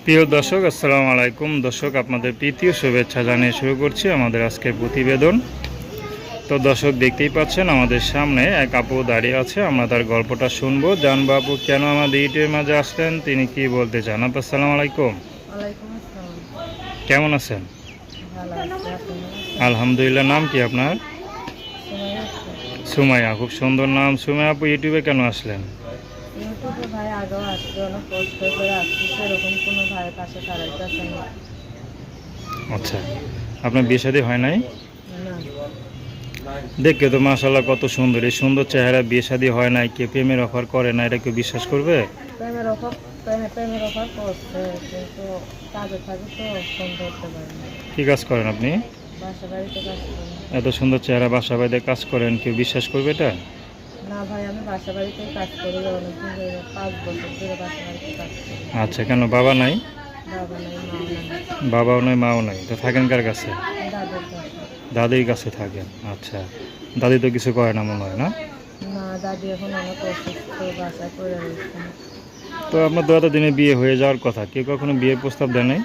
প্রিয় দর্শক, আসসালামু আলাইকুম। দর্শক, আপনাদের প্রীতীয় শুভেচ্ছা জানিয়ে শুরু করছি আমাদের আজকের প্রতিবেদন। তো দর্শক, দেখতেই পাচ্ছেন আমাদের সামনে এক আপু দাঁড়িয়ে আছে। আমরা তার গল্পটা শুনবো, জানবো আপু কেন আমাদের ইউটিউবের মাঝে আসলেন, তিনি কি বলতে চান। আপু আসসালামু আলাইকুম, ওয়ালাইকুম আসসালাম। কেমন আছেন? ভালো আছি, আপনি ভালো আছেন? আলহামদুলিল্লাহ। নাম কি আপনার? সুমাইয়া আক্তার। সুমাইয়া, খুব সুন্দর নাম। সুমাইয়া আপু, ইউটিউবে কেন আসলেন? ইউটিউবে ভাই আগেও আসছে, অনেক কষ্ট করে আসছি, সেরকম কোনো ভাইয়ের পাশে দাঁড়াইতেছে না। আচ্ছা, আপনার বিয়ে শাদী হয় নাই? না, দেখে তো মাশাআল্লাহ কত সুন্দর, এই সুন্দর চেহারা, বিয়ে শাদী হয় নাই, কে প্রেমের অফার করে না, এটা কেউ বিশ্বাস করবে? প্রেমের অফার প্রেমের অফার করছে, কিন্তু কাজে থাকি তো ফোন ধরতে পারি না। কি কাজ করেন আপনি? বাসা বাড়িতে কাজ করি। এত সুন্দর চেহারা, বাসা বাড়িতে কাজ করেন, কেউ বিশ্বাস করবে এটা? না ভাই, আমি বাসা বাড়িতেই কাজ করি, অনেকদিন ধরে 5 বছর ধরে বাসা বাড়িতে কাজ করি। আচ্ছা, কেন বাবা নাই? বাবা নাই, মাও নাই, বাবাও নাই, মাও নাই, তো থাকেন কার কাছে? দাদের কাছে। দাদির কাছে থাকেন। আচ্ছা, দাদি তো কিছু করে না মনে হয়, না? না, দাদি এখন অনেক অসুস্থ, বাসায় পড়ে রয়েছে। তো আপনার তো এতদিনে বিয়ে হয়ে যাওয়ার কথা, কেউ কখনো বিয়ের প্রস্তাব দেয় নাই?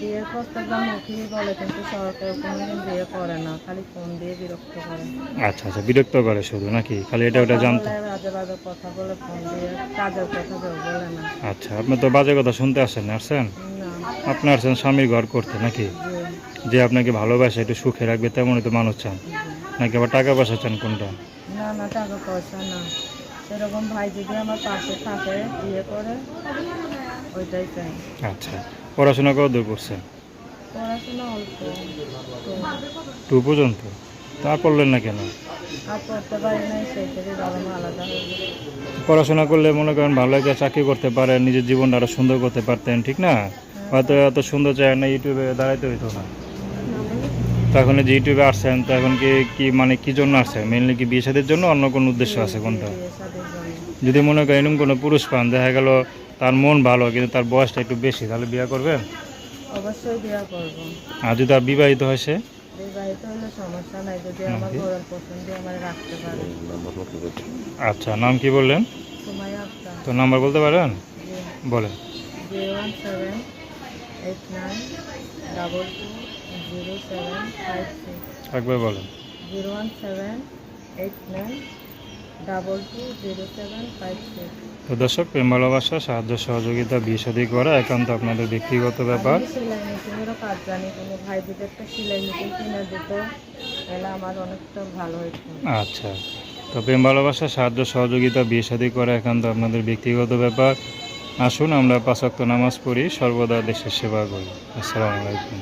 বিয়ের প্রস্তাবটা মুখেই বলে, কিন্তু সরকার কোনোদিন বিয়ে করে না, খালি ফোন দিয়ে বিরক্ত করে। আচ্ছা আচ্ছা, বিরক্ত করে শুধু, নাকি খালি এটা ওটা কথা জানতে? বলে, বাজে বাজে কথা বলে, ফোন দিয়ে কাজের কথা কেউ বলে না। আচ্ছা, আপনি তো বাজে কথা শুনতে আসেন, আসছেন? না। আপনি আসছেন স্বামীর ঘর করতে, নাকি? জি। যে আপনাকে ভালোবাসে, একটু সুখে রাখবে, তেমনই তো মানুষ চান, জি। নাকি আবার টাকা পয়সা চান, কোনটা? না না, টাকা পয়সা না, সেরকম ভাই যদি আমার পাশে থাকে, বিয়ে করে, ওইটাই চাই। আচ্ছা, পড়াশোনা কত দূর করছেন? পড়াশোনা অল্প তো, 2 পর্যন্ত? তা পড়লেন না কেন? আর পড়তে পারি নাই, সেই থেকে বাবা মা আলাদা হয়ে গেছে। পড়াশোনা করলে মনে করেন ভালো একটা চাকরি করতে পারেন, নিজের জীবনটা আরও সুন্দর করতে পারতেন, ঠিক না? হয়তো এত সুন্দর চায় না, ইউটিউবে দাঁড়াইতে হইতো না। তো এখন এই যে ইউটিউবে আসছেন, তো এখন কি কি মানে কী জন্য আসছেন? মেনলি কি বিয়ে শাদীর জন্য, অন্য কোনো উদ্দেশ্য আছে কোনটা? বিয়ে শাদীর জন্য। যদি মনে করেন এরকম কোনো পুরুষ পান, দেখা গেল তার মন ভালো কিন্তু তার বয়সটা একটু বেশি, তাহলে বিয়ে করবেন? অবশ্যই বিয়ে করবো। আর যদি তার বিবাহিত হয় সে? বিবাহিত হলে সমস্যা নাই, যদি আমার ঘরের পছন্দে আমার রাখতে পারে। আচ্ছা, নাম কি বললেন? সুমাইয়া আক্তার। তো নাম্বার বলতে পারেন? জি। বলেন। 01789220756। একবার বলেন। 01789220756। তো দর্শক, প্রেম ভালোবাসা, সাহায্য সহযোগিতা, বিয়ে শাদী করা একান্ত আপনাদের ব্যক্তিগত ব্যাপার। আমি সেলাই মেশিনেরও কাজ জানি, কোনো ভাই যদি একটা সেলাই মেশিন কিনে দিত, তাহলে আমার অনেকটা ভালো হতো। আচ্ছা, তো প্রেম ভালোবাসা, সাহায্য সহযোগিতা, বিয়ে শাদী করা একান্ত আপনাদের ব্যক্তিগত ব্যাপার। আসুন আমরা 5 ওয়াক্ত নামাজ পড়ি, সর্বদা দেশের সেবা করি। আসসালামু আলাইকুম।